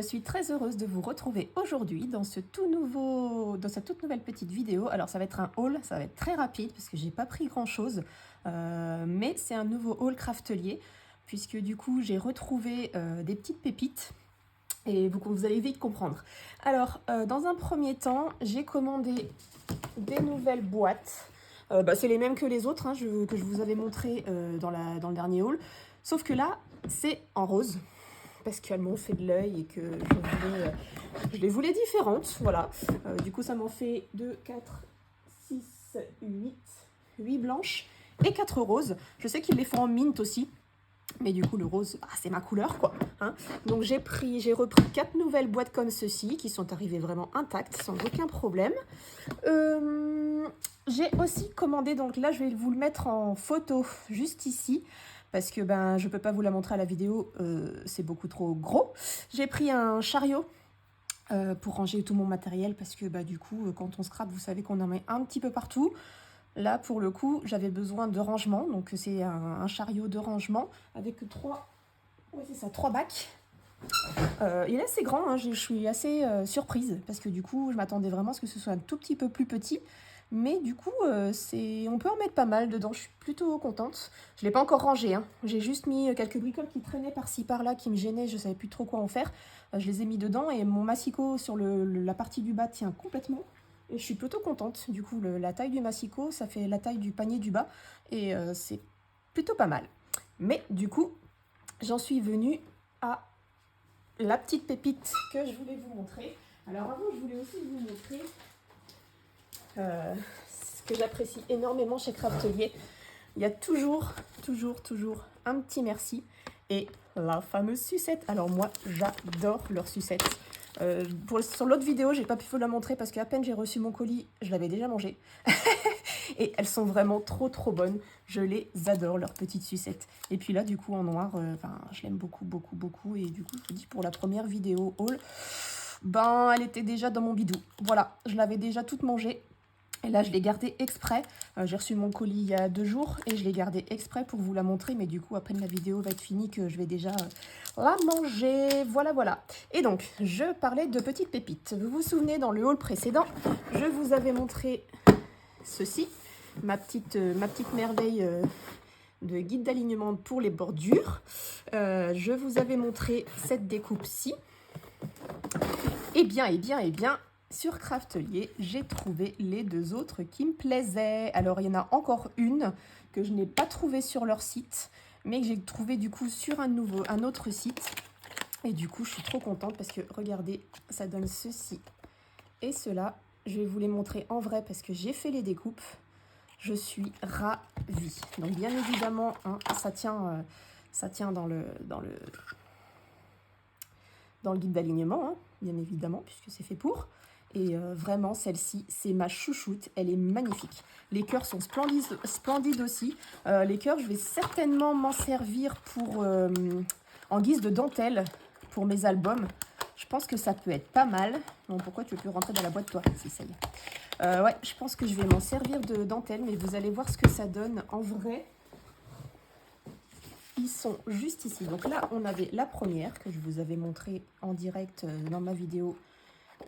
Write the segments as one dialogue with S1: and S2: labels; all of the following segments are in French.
S1: suis très heureuse de vous retrouver aujourd'hui dans cette toute nouvelle petite vidéo. Alors ça va être un haul, ça va être très rapide parce que j'ai pas pris grand chose, mais c'est un nouveau haul craftelier puisque du coup j'ai retrouvé des petites pépites et vous allez vite comprendre. Alors dans un premier temps, j'ai commandé des nouvelles boîtes. C'est les mêmes que les autres que je vous avais montré dans le dernier haul, sauf que là c'est en rose parce qu'elles m'ont fait de l'œil et que je les voulais différentes, voilà. Du coup, ça m'en fait 2, 4, 6, 8 blanches et 4 roses. Je sais qu'ils les font en mint aussi, mais du coup, le rose, c'est ma couleur, quoi. Hein. Donc, j'ai repris 4 nouvelles boîtes comme ceci, qui sont arrivées vraiment intactes, sans aucun problème. J'ai aussi commandé, donc là, je vais vous le mettre en photo, juste ici, parce que je peux pas vous la montrer à la vidéo, c'est beaucoup trop gros. J'ai pris un chariot pour ranger tout mon matériel, parce que du coup, quand on scrape, vous savez qu'on en met un petit peu partout. Là, pour le coup, j'avais besoin de rangement, donc c'est un chariot de rangement avec 3 bacs. Il est assez grand, hein, je suis assez surprise, parce que du coup, je m'attendais vraiment à ce que ce soit un tout petit peu plus petit. Mais du coup, on peut en mettre pas mal dedans, je suis plutôt contente. Je ne l'ai pas encore rangé, hein. J'ai juste mis quelques bricoles qui traînaient par-ci par-là, qui me gênaient, je ne savais plus trop quoi en faire. Je les ai mis dedans et mon massicot sur la partie du bas tient complètement. Et je suis plutôt contente, du coup, la taille du massicot, ça fait la taille du panier du bas. Et c'est plutôt pas mal. Mais du coup, j'en suis venue à la petite pépite que je voulais vous montrer. Alors avant, je voulais aussi vous montrer ce que j'apprécie énormément chez Craftelier. Il y a toujours un petit merci et la fameuse sucette. Alors moi, j'adore leur sucette. Sur l'autre vidéo, j'ai pas pu vous la montrer parce qu'à peine j'ai reçu mon colis, je l'avais déjà mangé. Et elles sont vraiment trop bonnes. Je les adore, leurs petites sucettes. Et puis là, du coup, en noir, je l'aime beaucoup. Et du coup, je vous dis, pour la première vidéo haul, elle était déjà dans mon bidou. Voilà, je l'avais déjà toute mangée. Et là, je l'ai gardée exprès. J'ai reçu mon colis il y a 2 jours et je l'ai gardée exprès pour vous la montrer. Mais du coup, après la vidéo va être finie, que je vais déjà la manger. Voilà. Et donc, je parlais de petites pépites. Vous vous souvenez, dans le haul précédent, je vous avais montré ceci, ma petite merveille de guide d'alignement pour les bordures. Je vous avais montré cette découpe-ci. Eh bien, sur Craftelier, j'ai trouvé les 2 autres qui me plaisaient. Alors, il y en a encore une que je n'ai pas trouvée sur leur site, mais que j'ai trouvée du coup sur un autre site. Et du coup, je suis trop contente parce que, regardez, ça donne ceci et cela. Je vais vous les montrer en vrai parce que j'ai fait les découpes. Je suis ravie. Donc, bien évidemment, hein, ça tient dans le guide d'alignement, hein, bien évidemment, puisque c'est fait pour. Et vraiment, celle-ci, c'est ma chouchoute. Elle est magnifique. Les cœurs sont splendides aussi. Les cœurs, je vais certainement m'en servir en guise de dentelle pour mes albums. Je pense que ça peut être pas mal. Bon, pourquoi tu veux plus rentrer dans la boîte, toi? Si, ça y est. Ouais, je pense que je vais m'en servir de dentelle, mais vous allez voir ce que ça donne en vrai. Ils sont juste ici. Donc là, on avait la première que je vous avais montrée en direct dans ma vidéo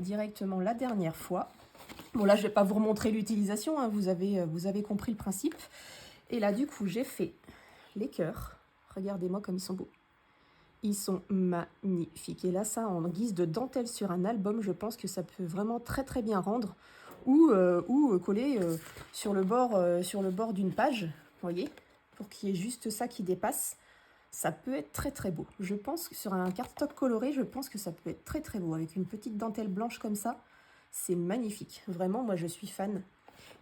S1: directement la dernière fois. Bon, là, je ne vais pas vous remontrer l'utilisation, hein, vous avez compris le principe. Et là, du coup, j'ai fait les cœurs. Regardez-moi comme ils sont beaux. Ils sont magnifiques. Et là, ça, en guise de dentelle sur un album, je pense que ça peut vraiment très bien rendre. Ou coller sur le bord d'une page, vous voyez, pour qu'il y ait juste ça qui dépasse. Ça peut être très beau. Je pense que sur un cardstock coloré, je pense que ça peut être très beau. Avec une petite dentelle blanche comme ça, c'est magnifique. Vraiment, moi, je suis fan.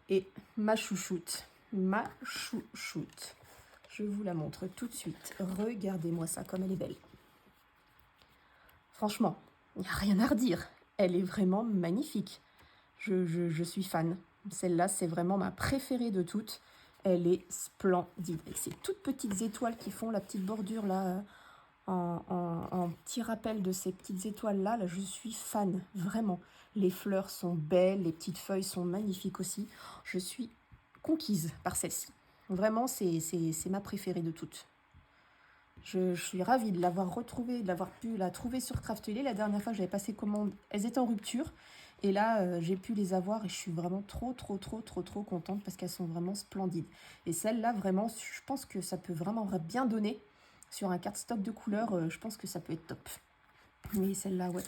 S1: Et ma chouchoute, je vous la montre tout de suite. Regardez-moi ça, comme elle est belle. Franchement, il n'y a rien à redire. Elle est vraiment magnifique. Je suis fan. Celle-là, c'est vraiment ma préférée de toutes. Elle est splendide. Avec ces toutes petites étoiles qui font la petite bordure là, en petit rappel de ces petites étoiles là, je suis fan, vraiment. Les fleurs sont belles, les petites feuilles sont magnifiques aussi. Je suis conquise par celle-ci. Vraiment, c'est ma préférée de toutes. Je suis ravie de l'avoir retrouvée, d'avoir pu la trouver sur Craftelier. La dernière fois que j'avais passé commande, elles étaient en rupture. Et là, j'ai pu les avoir et je suis vraiment trop contente parce qu'elles sont vraiment splendides. Et celle-là, vraiment, je pense que ça peut vraiment bien donner. Sur un cardstock de couleurs, je pense que ça peut être top. Mais celle-là, ouais.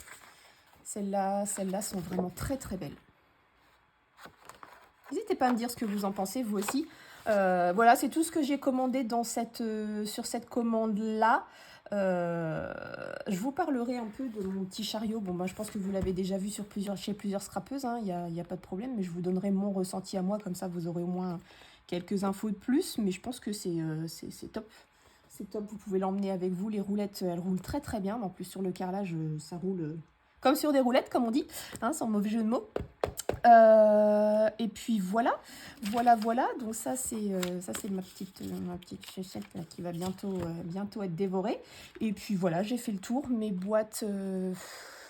S1: Celles-là sont vraiment très belles. N'hésitez pas à me dire ce que vous en pensez, vous aussi. Voilà, c'est tout ce que j'ai commandé dans sur cette commande-là. Je vous parlerai un peu de mon petit chariot. Bon, bah, je pense que vous l'avez déjà vu chez plusieurs scrappeuses, hein, il n'y a pas de problème. Mais je vous donnerai mon ressenti à moi, comme ça vous aurez au moins quelques infos de plus. Mais je pense que c'est top. C'est top, vous pouvez l'emmener avec vous. Les roulettes, elles roulent très bien. En plus, sur le carrelage, ça roule comme sur des roulettes, comme on dit, hein, sans mauvais jeu de mots. Et puis voilà. Donc ça c'est ma petite chaussette là, qui va bientôt être dévorée. Et puis voilà, j'ai fait le tour. Mes boîtes,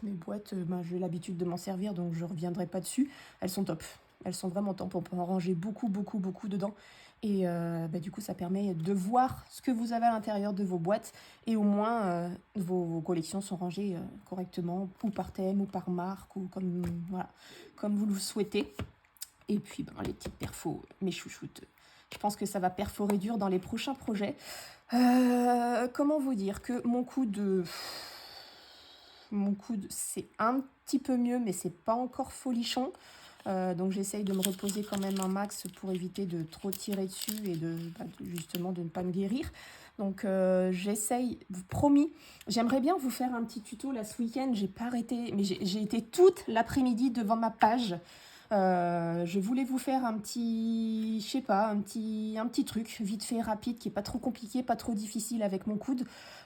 S1: ben, j'ai l'habitude de m'en servir, donc je reviendrai pas dessus. Elles sont top. Elles sont vraiment top. On peut en ranger beaucoup dedans. Et bah, du coup, ça permet de voir ce que vous avez à l'intérieur de vos boîtes. Et au moins, vos collections sont rangées correctement, ou par thème, ou par marque, ou voilà, comme vous le souhaitez. Et puis, ben, les petites perfos, mes chouchoutes. Je pense que ça va perforer dur dans les prochains projets. Comment vous dire que mon coude, c'est un petit peu mieux, mais c'est pas encore folichon. Donc j'essaye de me reposer quand même un max pour éviter de trop tirer dessus et justement de ne pas me guérir. Donc j'essaye, promis, j'aimerais bien vous faire un petit tuto là ce week-end. J'ai pas arrêté, mais j'ai été toute l'après-midi devant ma page. Je voulais vous faire un petit, je sais pas, un petit truc vite fait, rapide, qui est pas trop compliqué, pas trop difficile avec mon coude.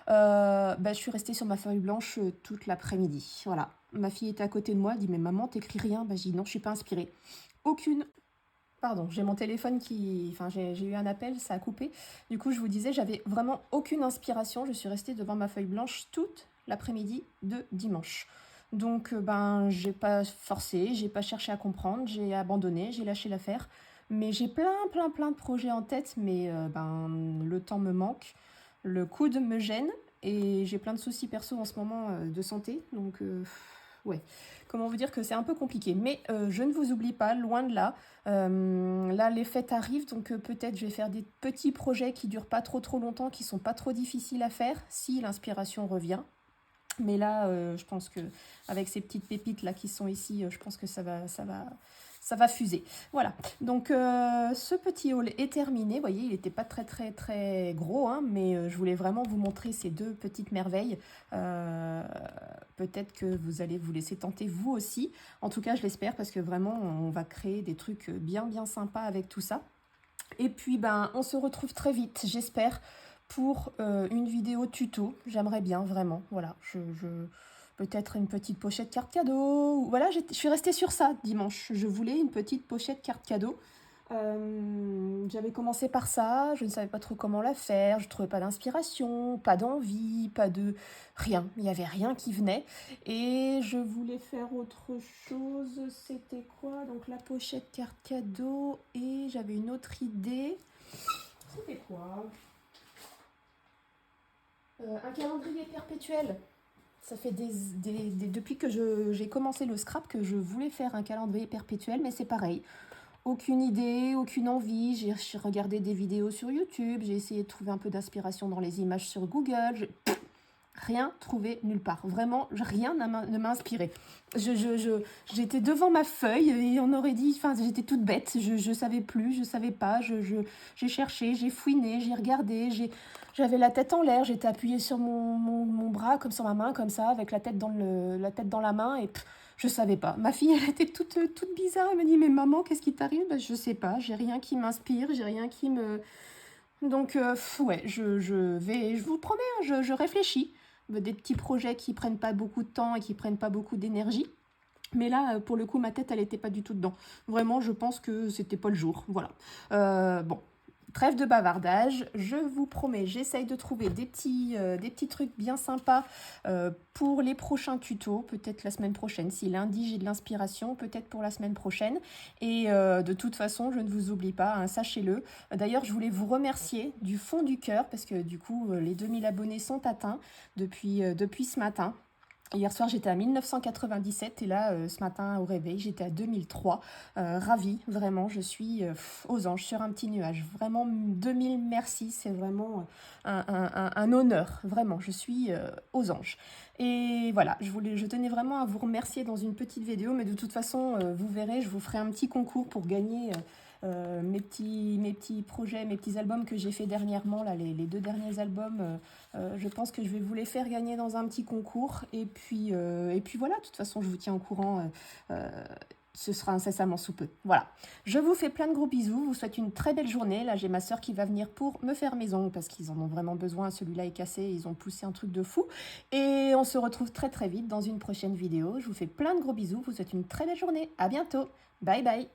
S1: Je suis restée sur ma feuille blanche toute l'après-midi. Voilà. Ma fille était à côté de moi, elle dit mais maman t'écris rien. Je dis non, je suis pas inspirée. Aucune. Pardon, j'ai mon téléphone j'ai eu un appel, ça a coupé. Du coup, je vous disais, j'avais vraiment aucune inspiration. Je suis restée devant ma feuille blanche toute l'après-midi de dimanche. Donc, j'ai pas forcé, j'ai pas cherché à comprendre, j'ai abandonné, j'ai lâché l'affaire. Mais j'ai plein de projets en tête, mais le temps me manque, le coude me gêne et j'ai plein de soucis perso en ce moment de santé. Donc, ouais, comment vous dire que c'est un peu compliqué. Mais je ne vous oublie pas, loin de là. Là, les fêtes arrivent, donc peut-être je vais faire des petits projets qui durent pas trop longtemps, qui sont pas trop difficiles à faire, si l'inspiration revient. Mais là, je pense que avec ces petites pépites là qui sont ici, je pense que ça va fuser. Voilà. Donc ce petit haul est terminé. Vous voyez, il n'était pas très gros, hein, mais je voulais vraiment vous montrer ces deux petites merveilles. Peut-être que vous allez vous laisser tenter vous aussi. En tout cas, je l'espère parce que vraiment, on va créer des trucs bien sympas avec tout ça. Et puis, on se retrouve très vite, j'espère, pour une vidéo tuto. J'aimerais bien, vraiment. Voilà, peut-être une petite pochette carte cadeau. Voilà, je suis restée sur ça dimanche. Je voulais une petite pochette carte cadeau. J'avais commencé par ça, je ne savais pas trop comment la faire, je ne trouvais pas d'inspiration, pas d'envie, rien. Il n'y avait rien qui venait. Et je voulais faire autre chose. C'était quoi? Donc la pochette carte cadeau. Et j'avais une autre idée. C'était quoi? Un calendrier perpétuel. Ça fait depuis que j'ai commencé le scrap que je voulais faire un calendrier perpétuel, mais c'est pareil. Aucune idée, aucune envie. J'ai regardé des vidéos sur YouTube, j'ai essayé de trouver un peu d'inspiration dans les images sur Google. Rien trouvé nulle part. Vraiment, rien ne m'a inspiré. J'étais devant ma feuille et on aurait dit, j'étais toute bête. Je savais plus, je savais pas. J'ai cherché, j'ai fouiné, j'ai regardé. J'avais la tête en l'air, j'étais appuyée sur mon bras, comme sur ma main, comme ça, avec la tête dans la main et je savais pas. Ma fille, elle était toute bizarre. Elle me dit, mais maman, qu'est-ce qui t'arrive? Je sais pas, j'ai rien qui m'inspire, j'ai rien qui me... Donc, ouais, je vous promets, hein, je réfléchis. Des petits projets qui prennent pas beaucoup de temps et qui prennent pas beaucoup d'énergie. Mais là, pour le coup, ma tête, elle était pas du tout dedans. Vraiment, je pense que c'était pas le jour. Voilà. Bon. trêve de bavardage, je vous promets, j'essaye de trouver des petits trucs bien sympas pour les prochains tutos, peut-être la semaine prochaine. Si lundi j'ai de l'inspiration, peut-être pour la semaine prochaine. Et de toute façon, je ne vous oublie pas, hein, sachez-le. D'ailleurs, je voulais vous remercier du fond du cœur, parce que du coup, les 2000 abonnés sont atteints depuis ce matin. Hier soir, j'étais à 1997 et là, ce matin, au réveil, j'étais à 2003. Ravie, vraiment, je suis aux anges, sur un petit nuage. Vraiment, 2000 merci, c'est vraiment un honneur, vraiment, je suis aux anges. Et voilà, je tenais vraiment à vous remercier dans une petite vidéo, mais de toute façon, vous verrez, je vous ferai un petit concours pour gagner mes petits projets, mes petits albums que j'ai fait dernièrement, là, les 2 derniers albums. Je pense que je vais vous les faire gagner dans un petit concours. Et puis voilà, de toute façon, je vous tiens au courant. Ce sera incessamment sous peu. Voilà. Je vous fais plein de gros bisous. Vous souhaite une très belle journée. Là, j'ai ma soeur qui va venir pour me faire mes ongles parce qu'ils en ont vraiment besoin. Celui-là est cassé. Ils ont poussé un truc de fou. Et on se retrouve très très vite dans une prochaine vidéo. Je vous fais plein de gros bisous. Vous souhaite une très belle journée. À bientôt. Bye bye.